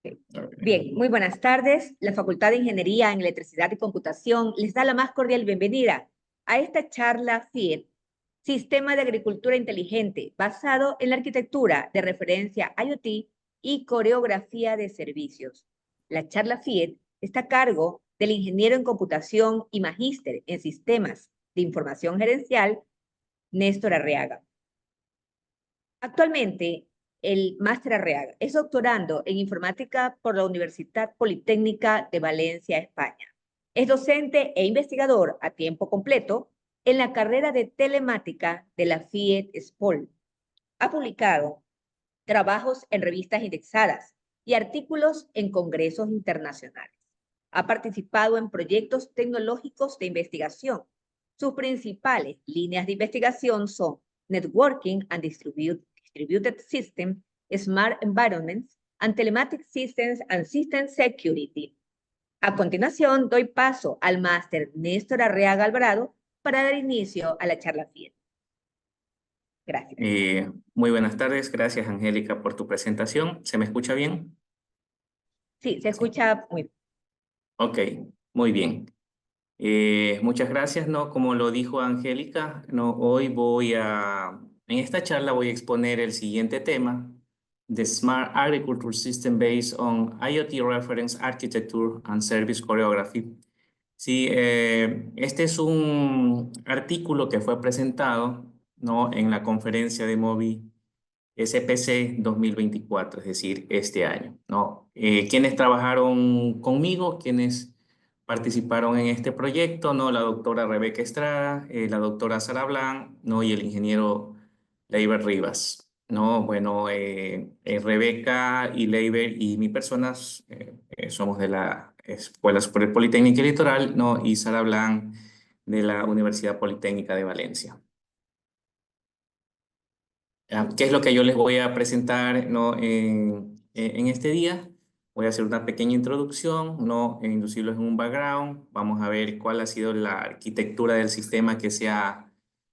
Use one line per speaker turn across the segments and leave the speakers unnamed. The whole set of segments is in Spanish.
Ok. Bien, muy buenas tardes. La Facultad de Ingeniería en Electricidad y Computación les da la más cordial bienvenida a esta charla FIET, Sistema de Agricultura Inteligente, basado en la arquitectura de referencia IoT y coreografía de servicios. La charla FIET está a cargo del ingeniero en computación y magíster en sistemas de información gerencial, Néstor Arriaga. Actualmente, el máster Arriaga es doctorando en informática por la Universidad Politécnica de Valencia, España. Es docente e investigador a tiempo completo en la carrera de telemática de la FIET SPOL. Ha publicado trabajos en revistas indexadas y artículos en congresos internacionales. Ha participado en proyectos tecnológicos de investigación. Sus principales líneas de investigación son Networking and Distributed Systems, Smart Environments, and Telematic Systems and System Security. A continuación, doy paso al máster Néstor Arriaga Alvarado para dar inicio a la charla FIET. Gracias.
Muy buenas tardes, gracias Angélica por tu presentación. ¿Se me escucha bien?
Sí, se escucha muy bien.
Ok, muy bien. Muchas gracias, ¿no? Como lo dijo Angélica, ¿no? En esta charla voy a exponer el siguiente tema, The Smart Agriculture System Based on IoT Reference Architecture and Service Choreography. Sí, este es un artículo que fue presentado, ¿no? En la conferencia de MOBI SPC 2024, es decir, este año, ¿no? Quienes trabajaron conmigo, quienes participaron en este proyecto, ¿no? La doctora Rebeca Estrada, la doctora Sara Blanc, ¿no? Y el ingeniero Leiber Rivas, ¿no? Bueno, Rebeca y Leiber y mi personas somos de la Escuela Superior Politécnica y Litoral, ¿no? Y Sara Blanc de la Universidad Politécnica de Valencia. ¿Qué es lo que yo les voy a presentar, ¿no? En este día? Voy a hacer una pequeña introducción, ¿no? Inducirlos en un background. Vamos a ver cuál ha sido la arquitectura del sistema que se ha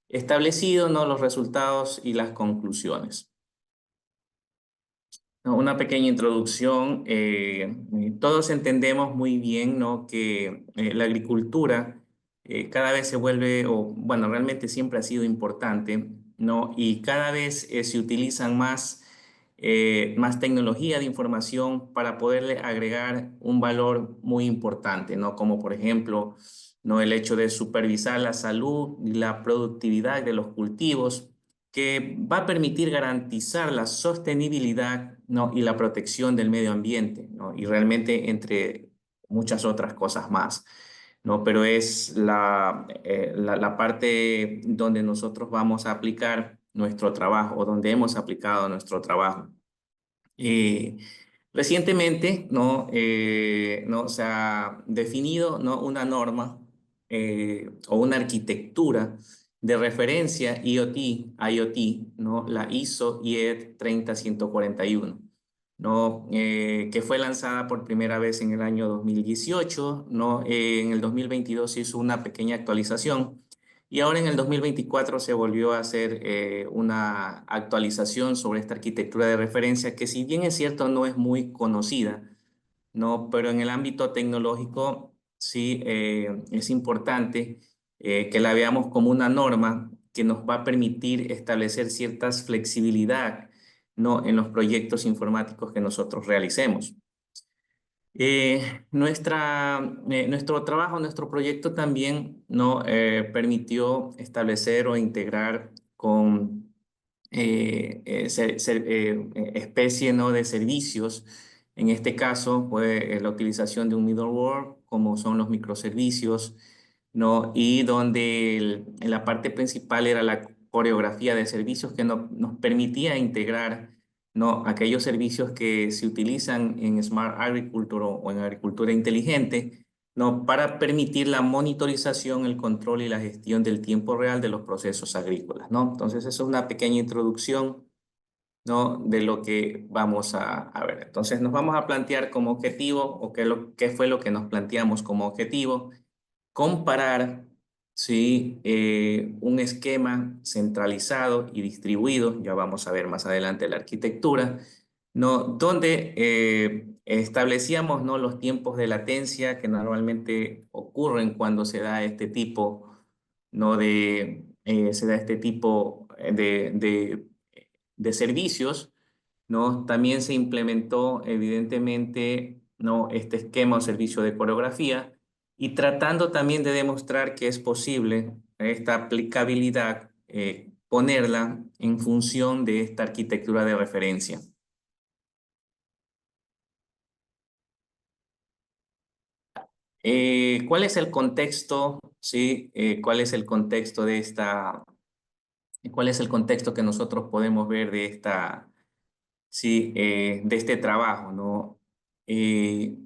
establecido, ¿no? Los resultados y las conclusiones. ¿No? Una pequeña introducción. Todos entendemos muy bien, ¿no? Que la agricultura cada vez se vuelve, o bueno, realmente siempre ha sido importante, ¿no? Y cada vez se utilizan más tecnología de información para poderle agregar un valor muy importante, ¿no? Como por ejemplo, ¿no? El hecho de supervisar la salud y la productividad de los cultivos, que va a permitir garantizar la sostenibilidad, ¿no? Y la protección del medio ambiente, ¿no? Y realmente entre muchas otras cosas más, ¿no? Pero es la parte donde nosotros vamos a aplicar nuestro trabajo o donde hemos aplicado nuestro trabajo. Recientemente, ¿no? Se ha definido, ¿no? Una norma o una arquitectura de referencia IoT, ¿no? La ISO IEC 30141, ¿no? Que fue lanzada por primera vez en el año 2018, ¿no? En el 2022 se hizo una pequeña actualización y ahora en el 2024 se volvió a hacer una actualización sobre esta arquitectura de referencia que, si bien es cierto, no es muy conocida, ¿no? Pero en el ámbito tecnológico sí es importante que la veamos como una norma que nos va a permitir establecer ciertas flexibilidad, ¿no? En los proyectos informáticos que nosotros realicemos. Nuestro trabajo, nuestro proyecto también no permitió establecer o integrar con especie, ¿no? De servicios. En este caso fue la utilización de un middleware, como son los microservicios, ¿no? Y donde la parte principal era la coreografía de servicios que nos permitía integrar, ¿no? Aquellos servicios que se utilizan en Smart Agriculture o en agricultura inteligente, ¿no? Para permitir la monitorización, el control y la gestión del tiempo real de los procesos agrícolas, ¿no? Entonces, eso es una pequeña introducción, ¿no? De lo que vamos a ver. Entonces, nos vamos a plantear como objetivo, o qué fue lo que nos planteamos como objetivo, comparar, ¿sí? Un esquema centralizado y distribuido, ya vamos a ver más adelante la arquitectura, ¿no? Donde establecíamos, ¿no?, los tiempos de latencia que normalmente ocurren cuando se da este tipo, ¿no?, se da este tipo de servicios, ¿no? También se implementó, evidentemente, ¿no?, este esquema o servicio de coreografía y tratando también de demostrar que es posible esta aplicabilidad, ponerla en función de esta arquitectura de referencia. ¿Cuál es el contexto, sí? ¿Cuál es el contexto de esta, cuál es el contexto que nosotros podemos ver de esta, sí, de este trabajo, ¿no? Eh,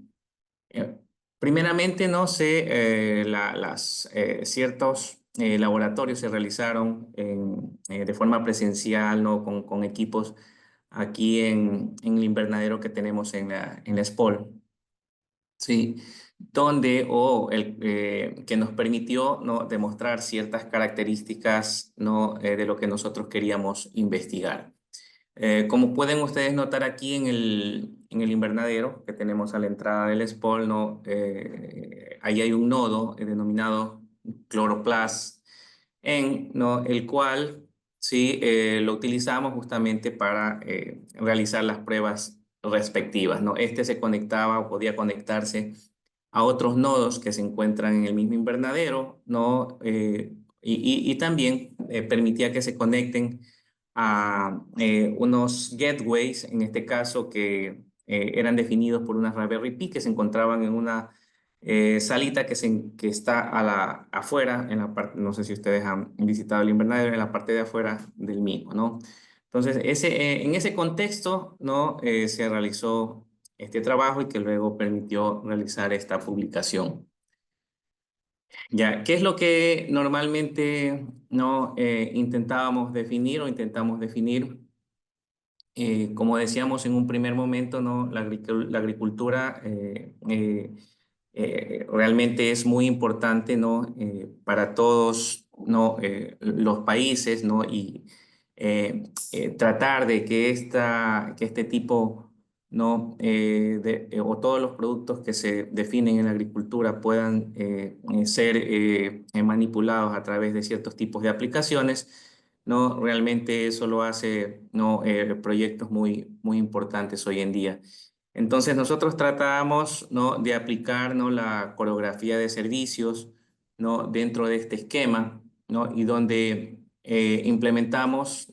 eh, Primeramente, no sé, ciertos laboratorios se realizaron de forma presencial, ¿no? Con equipos aquí en el invernadero que tenemos en la SPOL. Sí, donde que nos permitió, ¿no?, demostrar ciertas características, ¿no?, de lo que nosotros queríamos investigar. Como pueden ustedes notar aquí en el invernadero que tenemos a la entrada del SPOL, ¿no?, ahí hay un nodo denominado cloroplast, ¿no?, el cual sí, lo utilizamos justamente para realizar las pruebas respectivas, ¿no? Este se conectaba o podía conectarse a otros nodos que se encuentran en el mismo invernadero, ¿no? Y también permitía que se conecten a unos gateways, en este caso, que eran definidos por una Raspberry Pi que se encontraban en una salita que está afuera, en la parte, no sé si ustedes han visitado el invernadero, en la parte de afuera del mismo, ¿no? Entonces, en ese contexto, ¿no?, se realizó este trabajo y que luego permitió realizar esta publicación. Ya, ¿qué es lo que normalmente, no, intentábamos definir o intentamos definir? Como decíamos en un primer momento, ¿no?, la agricultura realmente es muy importante, ¿no?, para todos, ¿no?, los países, ¿no? Y tratar de que este tipo, ¿no?, o todos los productos que se definen en la agricultura puedan ser manipulados a través de ciertos tipos de aplicaciones, ¿no? Realmente eso lo hace, ¿no?, proyectos muy, muy importantes hoy en día. Entonces nosotros tratamos, ¿no?, de aplicar, ¿no?, la coreografía de servicios, ¿no?, dentro de este esquema, ¿no?, y donde implementamos,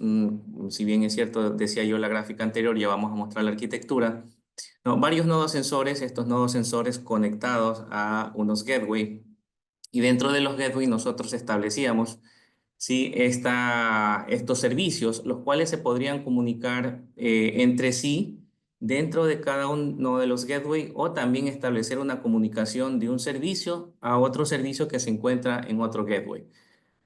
si bien es cierto, decía yo la gráfica anterior, ya vamos a mostrar la arquitectura, ¿no?, varios nodos sensores, estos nodos sensores conectados a unos gateway, y dentro de los gateway nosotros establecíamos, sí, estos servicios, los cuales se podrían comunicar entre sí dentro de cada uno de los gateway, o también establecer una comunicación de un servicio a otro servicio que se encuentra en otro gateway,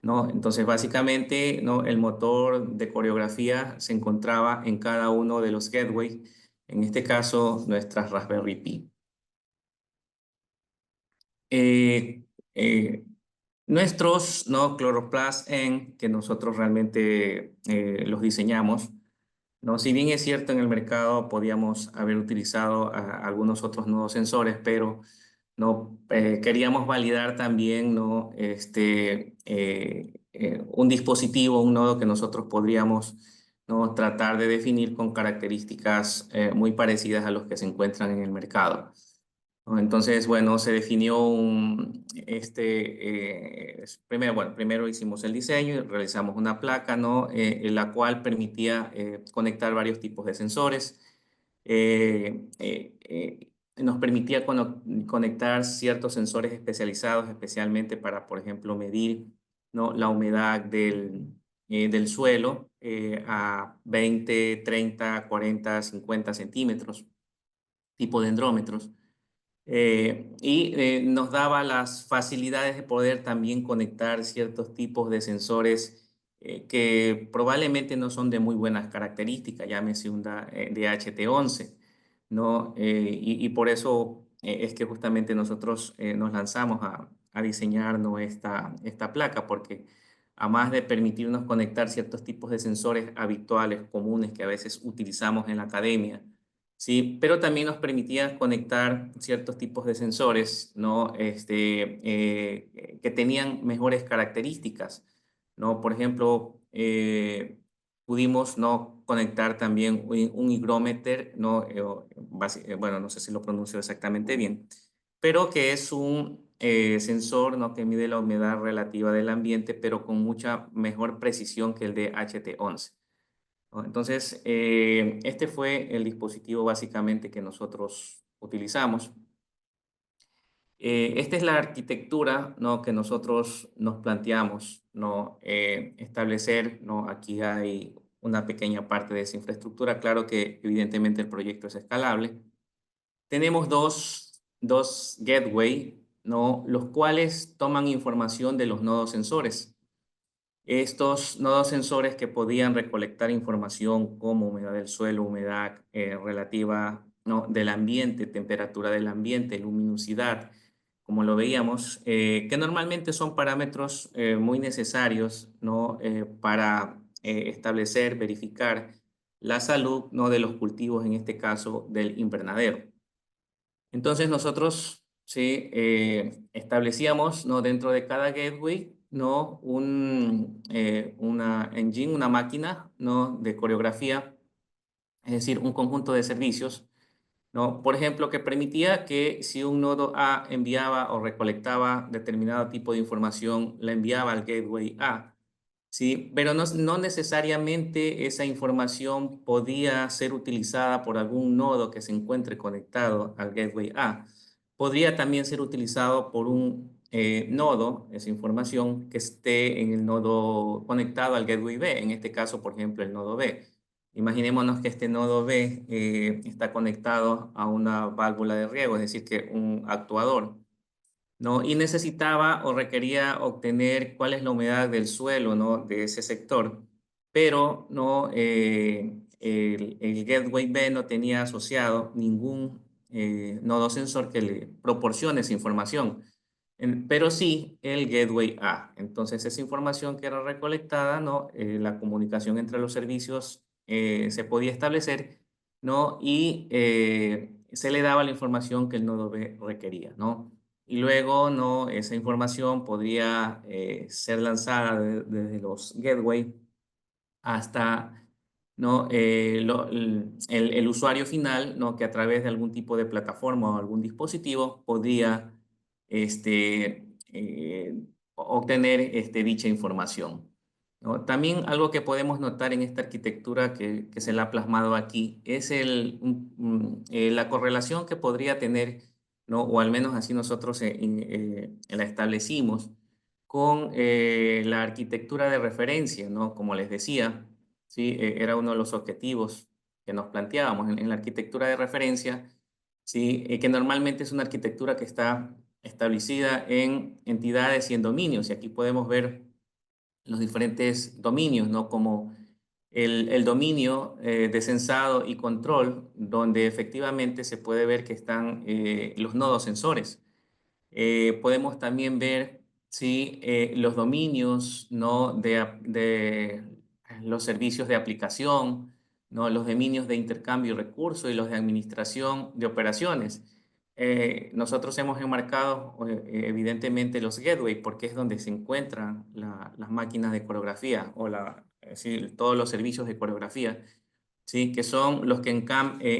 ¿no? Entonces, básicamente, ¿no?, el motor de coreografía se encontraba en cada uno de los gateway, en este caso, nuestras Raspberry Pi. Eh, eh, Nuestros, ¿no?, Chloroplast N, que nosotros realmente los diseñamos, ¿no? Si bien es cierto, en el mercado podíamos haber utilizado algunos otros nodos sensores, pero no queríamos validar también, ¿no?, un dispositivo, un nodo que nosotros podríamos, ¿no?, tratar de definir con características muy parecidas a los que se encuentran en el mercado, ¿no? Entonces, bueno, se definió primero hicimos el diseño y realizamos una placa, ¿no?, en la cual permitía conectar varios tipos de sensores. Nos permitía conectar ciertos sensores especializados, especialmente para, por ejemplo, medir, ¿no?, la humedad del suelo a 20, 30, 40, 50 centímetros, tipo dendrómetros. Nos daba las facilidades de poder también conectar ciertos tipos de sensores que probablemente no son de muy buenas características, llámese un DHT11, ¿no? Y por eso es que justamente nosotros nos lanzamos a diseñar, ¿no?, esta placa, porque además de permitirnos conectar ciertos tipos de sensores habituales, comunes, que a veces utilizamos en la academia, ¿sí? Pero también nos permitía conectar ciertos tipos de sensores, ¿no? Que tenían mejores características, ¿no? Por ejemplo, pudimos, ¿no?, conectar también un higrómetro, ¿no? Bueno, no sé si lo pronuncio exactamente bien, pero que es un sensor, ¿no?, que mide la humedad relativa del ambiente, pero con mucha mejor precisión que el de HT11, ¿no? Entonces, este fue el dispositivo básicamente que nosotros utilizamos. Esta es la arquitectura, ¿no?, que nosotros nos planteamos, ¿no?, establecer, ¿no? Aquí hay una pequeña parte de esa infraestructura. Claro que evidentemente el proyecto es escalable. Tenemos dos gateway, ¿no?, los cuales toman información de los nodos sensores. Estos nodos sensores que podían recolectar información como humedad del suelo, humedad relativa, ¿no?, del ambiente, temperatura del ambiente, luminosidad, como lo veíamos, que normalmente son parámetros muy necesarios, ¿no?, para establecer, verificar la salud, ¿no?, de los cultivos, en este caso del invernadero. Entonces nosotros sí, establecíamos, ¿no?, dentro de cada gateway, ¿no?, una engine, una máquina, ¿no?, de coreografía, es decir, un conjunto de servicios, ¿no? Por ejemplo, que permitía que si un nodo A enviaba o recolectaba determinado tipo de información, la enviaba al gateway A. Sí, pero no necesariamente esa información podía ser utilizada por algún nodo que se encuentre conectado al Gateway A. Podría también ser utilizado por un nodo, esa información, que esté en el nodo conectado al Gateway B, en este caso, por ejemplo, el nodo B. Imaginémonos que este nodo B está conectado a una válvula de riego, es decir, que un actuador, ¿no? Y necesitaba o requería obtener cuál es la humedad del suelo, ¿no?, de ese sector, pero no, el Gateway B no tenía asociado ningún nodo sensor que le proporcione esa información, pero sí el Gateway A. Entonces, esa información que era recolectada, ¿no?, la comunicación entre los servicios se podía establecer, ¿no?, y se le daba la información que el nodo B requería, ¿no? Y luego, ¿no?, esa información podría ser lanzada desde los gateway hasta, ¿no?, el usuario final, ¿no?, que a través de algún tipo de plataforma o algún dispositivo podía obtener dicha información, ¿no? También algo que podemos notar en esta arquitectura que se la ha plasmado aquí es la correlación que podría tener, ¿no?, o al menos así nosotros la establecimos con la arquitectura de referencia, ¿no? Como les decía, ¿sí? Era uno de los objetivos que nos planteábamos en la arquitectura de referencia, ¿sí? Que normalmente es una arquitectura que está establecida en entidades y en dominios. Y aquí podemos ver los diferentes dominios, ¿no? Como el dominio de sensado y control, donde efectivamente se puede ver que están los nodos sensores. Podemos también ver, sí, los dominios, ¿no?, de los servicios de aplicación, ¿no?, los dominios de intercambio y recursos y los de administración de operaciones. Nosotros hemos enmarcado evidentemente los gateway porque es donde se encuentran las máquinas de coreografía o es decir, todos los servicios de coreografía, ¿sí?, que son los que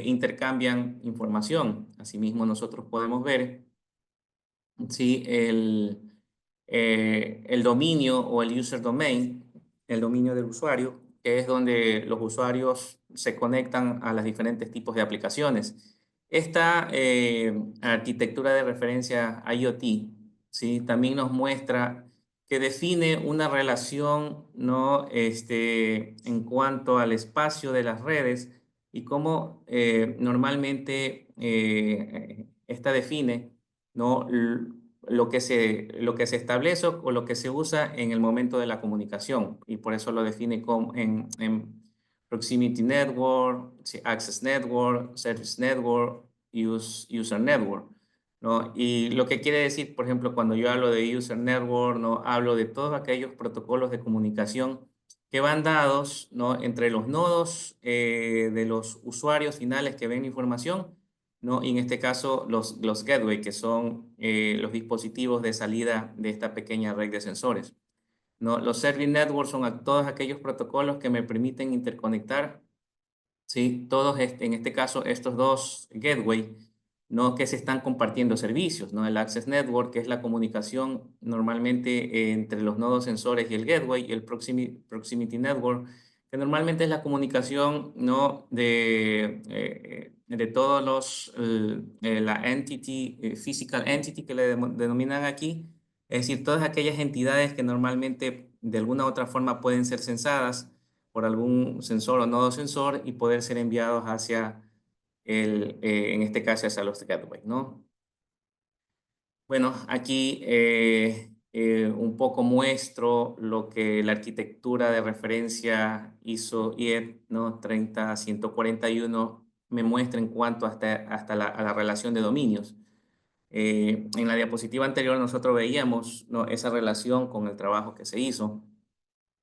intercambian información. Asimismo, nosotros podemos ver, sí, el dominio o el user domain, el dominio del usuario, que es donde los usuarios se conectan a los diferentes tipos de aplicaciones. Esta arquitectura de referencia IoT, ¿sí?, también nos muestra que define una relación, ¿no?, en cuanto al espacio de las redes y cómo normalmente esta define, ¿no?, lo que se establece o lo que se usa en el momento de la comunicación. Y por eso lo define como en Proximity Network, sí, Access Network, Service Network, User Network, ¿no? Y lo que quiere decir, por ejemplo, cuando yo hablo de User Network, ¿no?, hablo de todos aquellos protocolos de comunicación que van dados, ¿no?, entre los nodos de los usuarios finales que ven información, ¿no? Y en este caso los gateway, que son los dispositivos de salida de esta pequeña red de sensores, ¿no? Los service networks son todos aquellos protocolos que me permiten interconectar, ¿sí? Todos, en este caso, estos dos gateway, ¿no?, que se están compartiendo servicios, ¿no? El Access Network, que es la comunicación normalmente entre los nodos sensores y el gateway, y el Proximity Network, que normalmente es la comunicación, ¿no?, de todos la entity, physical entity que le denominan aquí, es decir, todas aquellas entidades que normalmente de alguna u otra forma pueden ser sensadas por algún sensor o nodo sensor y poder ser enviados hacia en este caso hacia los gateways, ¿no? Bueno, aquí un poco muestro lo que la arquitectura de referencia ISO IEC, ¿no?, 30141 me muestra en cuanto a la relación de dominios. En la diapositiva anterior nosotros veíamos, ¿no?, esa relación con el trabajo que se hizo.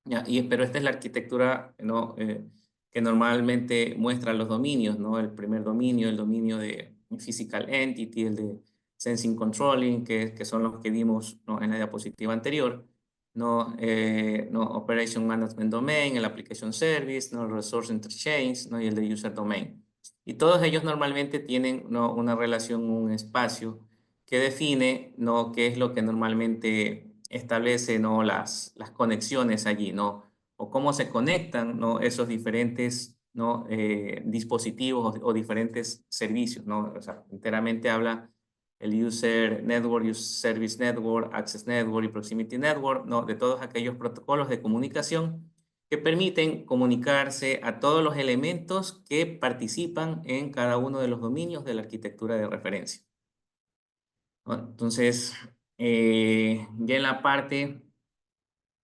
Ya, pero esta es la arquitectura, ¿no?, que normalmente muestra los dominios, ¿no? El primer dominio, el dominio de Physical Entity, el de Sensing Controlling, que son los que vimos, ¿no?, en la diapositiva anterior, ¿no? ¿No? Operation Management Domain, el Application Service, ¿no?, Resource Interchange, ¿no?, y el de User Domain. Y todos ellos normalmente tienen, ¿no?, una relación, un espacio que define, ¿no?, qué es lo que normalmente establece, ¿no?, las conexiones allí, ¿no? O cómo se conectan, ¿no?, esos diferentes, ¿no?, dispositivos o diferentes servicios, ¿no? O sea, enteramente habla el User Network, User Service Network, Access Network y Proximity Network, ¿no?, de todos aquellos protocolos de comunicación que permiten comunicarse a todos los elementos que participan en cada uno de los dominios de la arquitectura de referencia, ¿no? Entonces, ya en la parte,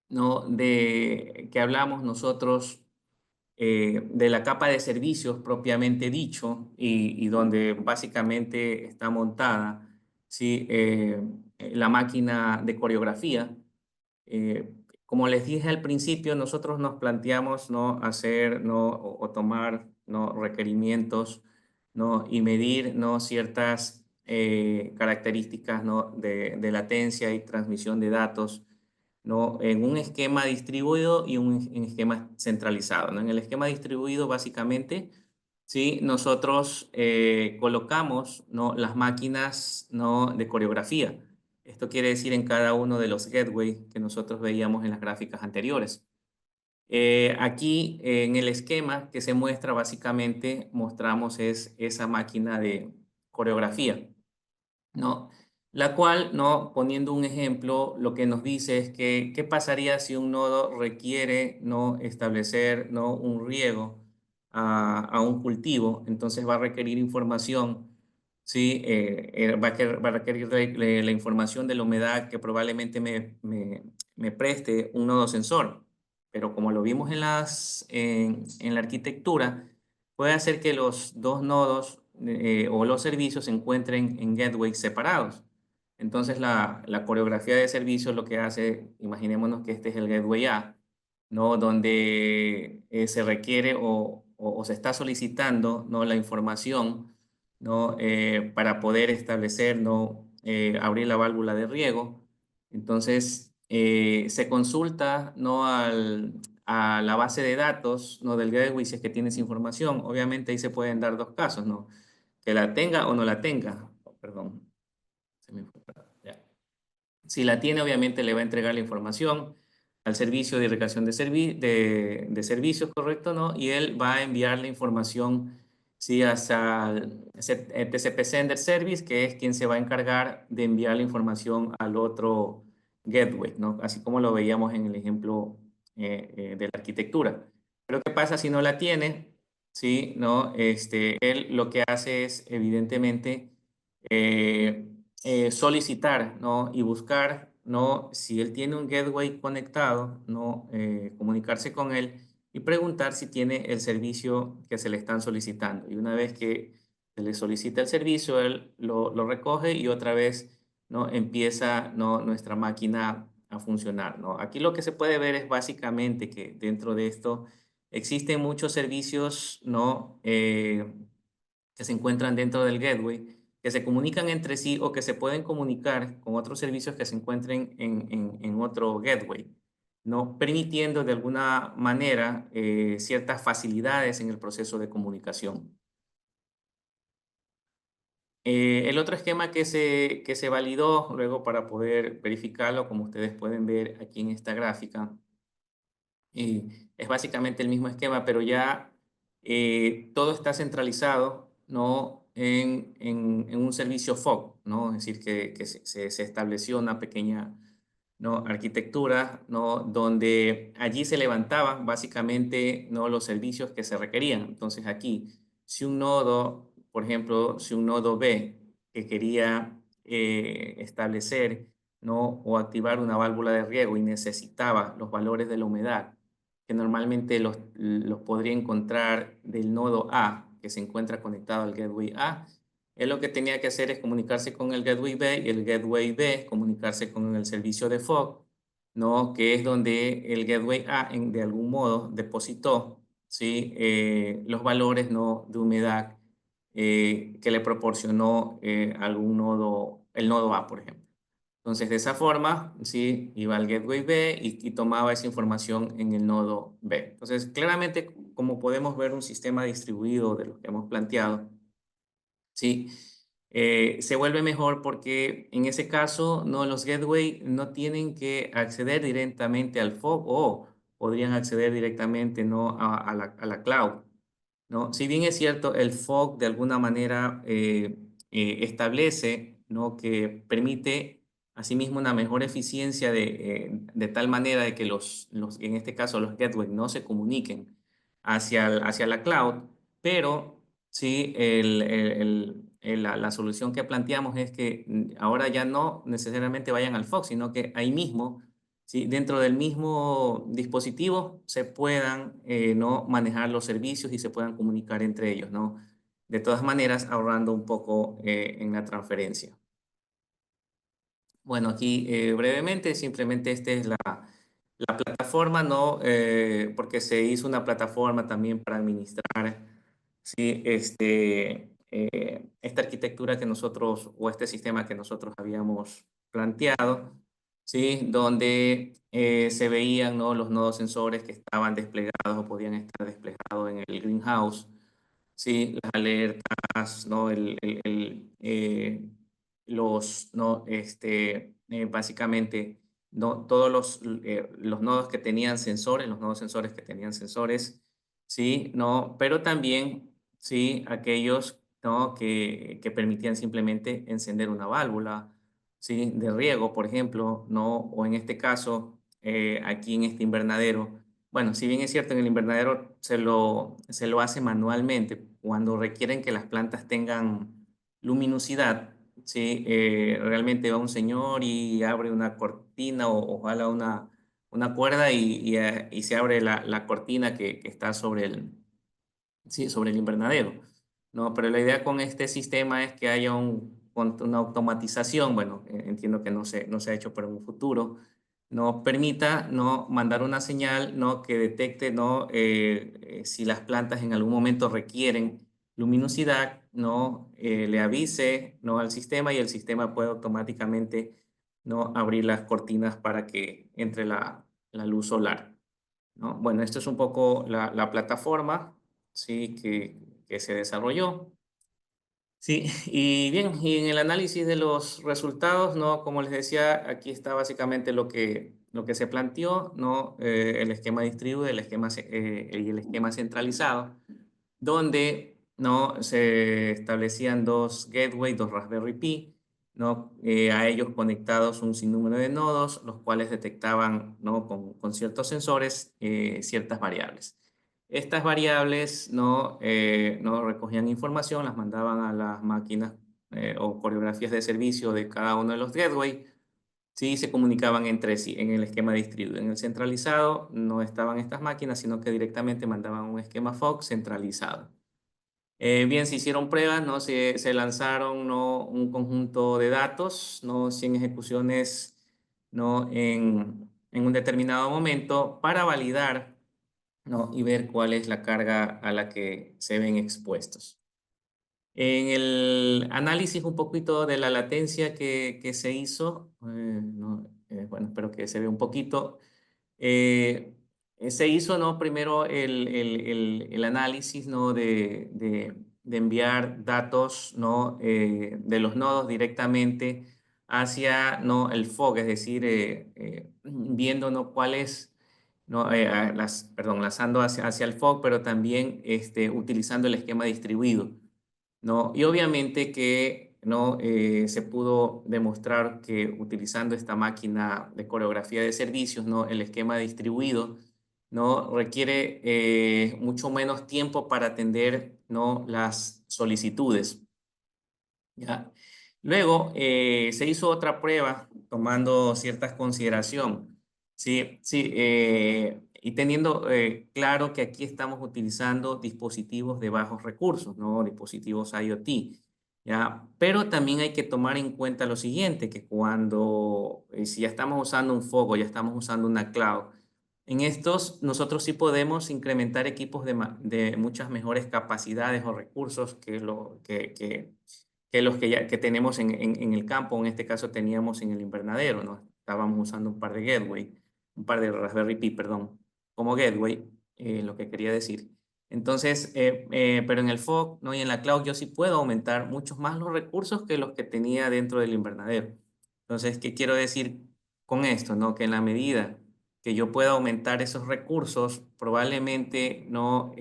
¿no?, de que hablamos nosotros de la capa de servicios propiamente dicho y donde básicamente está montada, ¿sí?, la máquina de coreografía. Eh, Como les dije al principio, nosotros nos planteamos, ¿no?, hacer, ¿no?, o tomar, ¿no?, requerimientos, ¿no?, y medir, ¿no?, ciertas características, ¿no?, de latencia y transmisión de datos, ¿no?, en un esquema distribuido y un esquema centralizado, ¿no? En el esquema distribuido, básicamente, sí, nosotros colocamos, ¿no?, las máquinas, ¿no?, de coreografía. Esto quiere decir en cada uno de los gateways que nosotros veíamos en las gráficas anteriores. Aquí en el esquema que se muestra, básicamente mostramos es esa máquina de coreografía, ¿no? La cual, ¿no?, poniendo un ejemplo, lo que nos dice es que qué pasaría si un nodo requiere, ¿no?, establecer, ¿no?, un riego a un cultivo. Entonces va a requerir información, ¿sí? Va a requerir la información de la humedad que probablemente me preste un nodo sensor. Pero como lo vimos en la arquitectura, puede hacer que los dos nodos o los servicios se encuentren en gateways separados. Entonces la coreografía de servicios lo que hace, imaginémonos que este es el gateway A, ¿no?, donde se requiere o se está solicitando, ¿no?, la información, ¿no?, para poder establecer, ¿no?, abrir la válvula de riego. Entonces se consulta, ¿no?, a la base de datos, ¿no?, del gateway si es que tienes información. Obviamente ahí se pueden dar dos casos, ¿no?, que la tenga o no la tenga. Oh, perdón, se me fue. Ya. Si la tiene, obviamente le va a entregar la información al servicio de irrigación de servicios, correcto, ¿no? Y él va a enviar la información, sí, hasta el TCP Sender Service, que es quien se va a encargar de enviar la información al otro gateway, ¿no? Así como lo veíamos en el ejemplo de la arquitectura. Pero ¿qué pasa si no la tiene? Sí, ¿no? Él lo que hace es, evidentemente, eh, solicitar, ¿no?, y buscar, ¿no?, si él tiene un gateway conectado, ¿no?, comunicarse con él y preguntar si tiene el servicio que se le están solicitando. Y una vez que se le solicita el servicio, él lo recoge y otra vez, ¿no?, empieza, ¿no?, nuestra máquina a funcionar, ¿no? Aquí lo que se puede ver es básicamente que dentro de esto existen muchos servicios, ¿no? Que se encuentran dentro del gateway, que se comunican entre sí o que se pueden comunicar con otros servicios que se encuentren en otro gateway, ¿no? Permitiendo de alguna manera ciertas facilidades en el proceso de comunicación. El otro esquema que se validó luego para poder verificarlo, como ustedes pueden ver aquí en esta gráfica, es básicamente el mismo esquema, pero ya todo está centralizado, ¿no? En un servicio FOC, ¿no? Es decir, que se estableció una pequeña, ¿no? Arquitectura, ¿no? Donde allí se levantaban básicamente, ¿no? Los servicios que se requerían. Entonces aquí, si un nodo, por ejemplo, si un nodo B que quería establecer, ¿no? O activar una válvula de riego y necesitaba los valores de la humedad, que normalmente los podría encontrar del nodo A, que se encuentra conectado al gateway A. Él lo que tenía que hacer es comunicarse con el gateway B y el gateway B comunicarse con el servicio de fog, ¿no? Que es donde el gateway A de algún modo depositó, ¿sí? Los valores, ¿no? De humedad que le proporcionó algún nodo, el nodo A, por ejemplo. Entonces, de esa forma, sí, iba al gateway B y tomaba esa información en el nodo B. Entonces, claramente, como podemos ver un sistema distribuido de lo que hemos planteado, sí, se vuelve mejor porque en ese caso, no, los gateway no tienen que acceder directamente al FOB o podrían acceder directamente, ¿no? A la cloud, ¿no? Si bien es cierto, el FOG de alguna manera establece, ¿no? Que permite asimismo una mejor eficiencia de tal manera de que en este caso los gateways no se comuniquen hacia la cloud, pero sí, la solución que planteamos es que ahora ya no necesariamente vayan al FOG, sino que ahí mismo, ¿sí? Dentro del mismo dispositivo se puedan ¿no? manejar los servicios y se puedan comunicar entre ellos, ¿no? De todas maneras, ahorrando un poco en la transferencia. Bueno, aquí brevemente, simplemente esta es la plataforma, ¿no? Porque se hizo una plataforma también para administrar, ¿sí? Esta arquitectura que nosotros, o este sistema que nosotros habíamos planteado, ¿sí? Donde se veían, ¿no? Los nodos sensores que estaban desplegados o podían estar desplegados en el greenhouse, ¿sí? Las alertas, ¿no? ¿no? Básicamente, ¿no? Todos los nodos que tenían sensores, los nodos sensores que tenían sensores, ¿sí? ¿No? Pero también, ¿sí? Aquellos, ¿no? Que permitían simplemente encender una válvula, ¿sí? De riego, por ejemplo, ¿no? O en este caso, aquí en este invernadero, bueno, si bien es cierto, en el invernadero se lo hace manualmente cuando requieren que las plantas tengan luminosidad, ¿sí? Realmente va un señor y abre una cortina o jala una cuerda y se abre la cortina que está sobre sí, sobre el invernadero, ¿no? Pero la idea con este sistema es que haya una automatización, bueno, entiendo que no se ha hecho, pero en un futuro, no permita no mandar una señal no que detecte no si las plantas en algún momento requieren luminosidad, no le avise no al sistema y el sistema puede automáticamente no abrir las cortinas para que entre la luz solar, ¿no? Bueno, esto es un poco la plataforma, sí, que se desarrolló. Sí, y bien, y en el análisis de los resultados, ¿no? Como les decía, aquí está básicamente lo que se planteó, ¿no? El esquema distribuido, y el esquema centralizado, donde, ¿no? Se establecían dos gateways, dos Raspberry Pi, ¿no? A ellos conectados un sinnúmero de nodos, los cuales detectaban, ¿no? Con ciertos sensores ciertas variables. Estas variables no recogían información, las mandaban a las máquinas o coreografías de servicio de cada uno de los gateways, sí se comunicaban entre sí en el esquema distribuido. En el centralizado no estaban estas máquinas, sino que directamente mandaban un esquema FOX centralizado. Bien, se hicieron pruebas, ¿no? Se lanzaron, ¿no? Un conjunto de datos, ¿no? 100 ejecuciones ¿no? En un determinado momento para validar, ¿no? Y ver cuál es la carga a la que se ven expuestos. En el análisis un poquito de la latencia que se hizo, no, bueno, espero que se vea un poquito. Se hizo, ¿no? Primero el análisis, ¿no? De enviar datos, ¿no? De los nodos directamente hacia, ¿no? El fog, es decir, viendo, ¿no? Cuál es, ¿no? Perdón, lanzando hacia el fog, pero también utilizando el esquema distribuido, ¿no? Y obviamente que, ¿no? Se pudo demostrar que utilizando esta máquina de coreografía de servicios, ¿no? El esquema distribuido, ¿no? Requiere mucho menos tiempo para atender, ¿no? Las solicitudes, ¿ya? Luego se hizo otra prueba tomando ciertas consideración, ¿sí? Sí, y teniendo claro que aquí estamos utilizando dispositivos de bajos recursos, ¿no? Dispositivos IoT, ¿ya? Pero también hay que tomar en cuenta lo siguiente, que cuando, si ya estamos usando un foco, ya estamos usando una cloud, en estos nosotros sí podemos incrementar equipos de muchas mejores capacidades o recursos que los que tenemos en el campo. En este caso teníamos en el invernadero, ¿no? Estábamos usando un par de Gateway, un par de Raspberry Pi, perdón, como Gateway, lo que quería decir. Entonces, pero en el fog, ¿no? Y en la cloud yo sí puedo aumentar muchos más los recursos que los que tenía dentro del invernadero. Entonces, ¿qué quiero decir con esto, no? Que en la medida que yo pueda aumentar esos recursos, probablemente no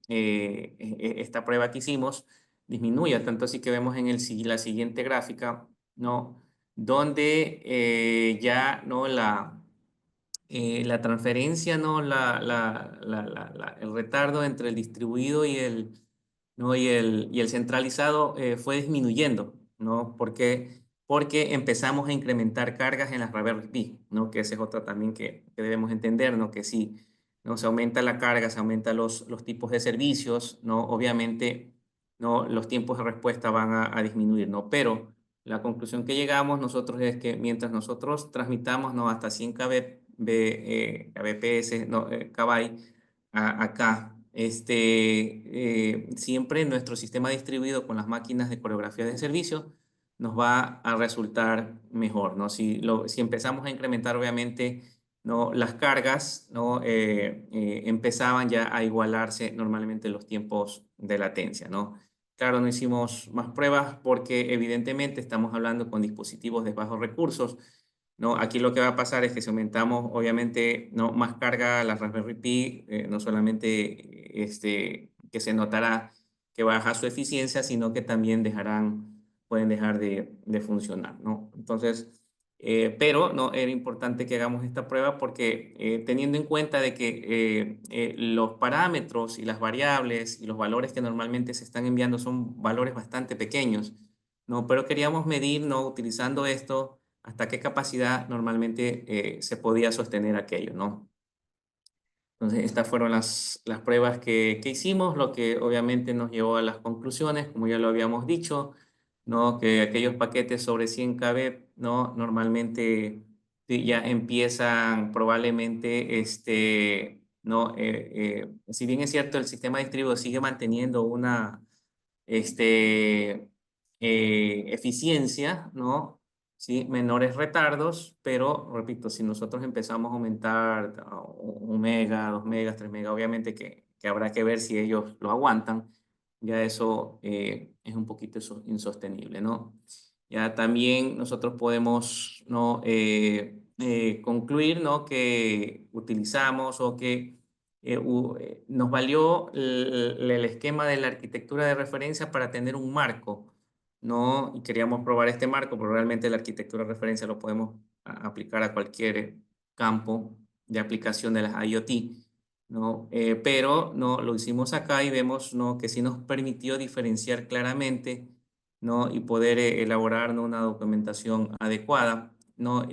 esta prueba que hicimos disminuya, tanto así que vemos en la siguiente gráfica, ¿no? Donde ya no la transferencia, ¿no? El retardo entre el distribuido y ¿no? Y el centralizado fue disminuyendo, ¿no? Porque empezamos a incrementar cargas en las Raspberry Pi, ¿no? Que esa es otra también que debemos entender, ¿no? Que si, ¿no? Se aumenta la carga, se aumentan los tipos de servicios, ¿no? Obviamente, ¿no? Los tiempos de respuesta van a disminuir, ¿no? Pero la conclusión que llegamos nosotros es que mientras nosotros transmitamos, ¿no? Hasta 100 kbps, no, kbyte acá, siempre nuestro sistema distribuido con las máquinas de coreografía de servicio nos va a resultar mejor, ¿no? Si empezamos a incrementar, obviamente, ¿no? Las cargas, ¿no? Empezaban ya a igualarse normalmente los tiempos de latencia, ¿no? Claro, no hicimos más pruebas porque evidentemente estamos hablando con dispositivos de bajos recursos, ¿no? Aquí lo que va a pasar es que si aumentamos, obviamente, ¿no? Más carga a la Raspberry Pi, no solamente que se notará que baja su eficiencia, sino que también pueden dejar de funcionar, ¿no? Entonces, pero no era importante que hagamos esta prueba porque teniendo en cuenta de que los parámetros y las variables y los valores que normalmente se están enviando son valores bastante pequeños, ¿no? Pero queríamos medir, ¿no? Utilizando esto, hasta qué capacidad normalmente se podía sostener aquello, ¿no? Entonces, estas fueron las pruebas que hicimos, lo que obviamente nos llevó a las conclusiones, como ya lo habíamos dicho, ¿no? Que aquellos paquetes sobre 100 KB, ¿no? Normalmente sí, ya empiezan probablemente, ¿no? Si bien es cierto, el sistema distribuido sigue manteniendo una eficiencia, ¿no? ¿Sí? Menores retardos, pero repito, si nosotros empezamos a aumentar a 1 mega, 2 megas, 3 megas, obviamente que habrá que ver si ellos lo aguantan, ya eso es un poquito insostenible, ¿no? Ya también nosotros podemos, ¿no? Concluir, ¿no? Que utilizamos o que nos valió el esquema de la arquitectura de referencia para tener un marco, ¿no? Y queríamos probar este marco, pero realmente la arquitectura de referencia lo podemos aplicar a cualquier campo de aplicación de las IoT, ¿no? Pero no, lo hicimos acá y vemos, ¿no? Que sí nos permitió diferenciar claramente, ¿no? Y poder elaborar, ¿no? Una documentación adecuada, ¿no?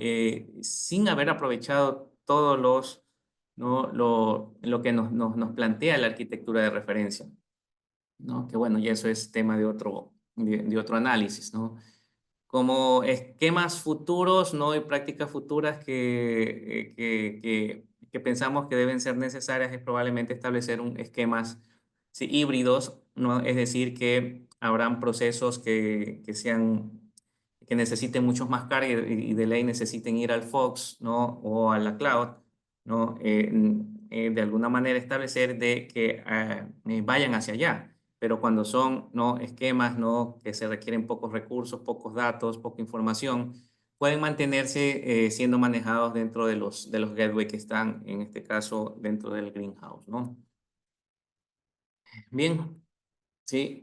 Sin haber aprovechado todos ¿no? Lo que nos plantea la arquitectura de referencia, ¿no? Que bueno, ya eso es tema de otro análisis, ¿no? como esquemas futuros, ¿no? Y prácticas futuras que pensamos que deben ser necesarias es probablemente establecer esquemas sí, híbridos, ¿no? Es decir, que habrán procesos que necesiten muchos más carga y de ley necesiten ir al Fox, ¿no? O a la cloud, ¿no? De alguna manera establecer de que vayan hacia allá. Pero cuando son, ¿no? esquemas, ¿no? que se requieren pocos recursos, pocos datos, poca información, pueden mantenerse siendo manejados dentro de los gateway que están, en este caso, dentro del greenhouse, ¿no? Bien, sí,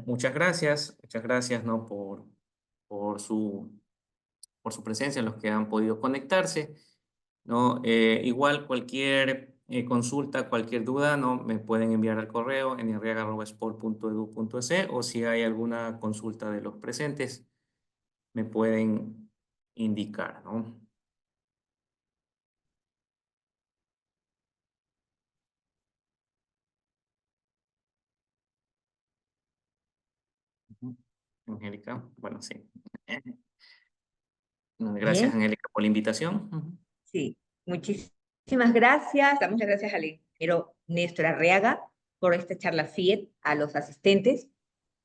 muchas gracias, ¿no? por su, por su presencia, los que han podido conectarse, ¿no? Igual cualquier consulta, cualquier duda, ¿no? Me pueden enviar al correo en irriaga@sport.edu.es o si hay alguna consulta de los presentes, me pueden indicar, ¿no? Ujú. Angélica, bueno, sí. Gracias,
Bien,
Angélica, por la invitación. Ujú.
sí. Muchísimas gracias. Damos las gracias al ingeniero Néstor Arriaga por esta charla FIET, a los asistentes.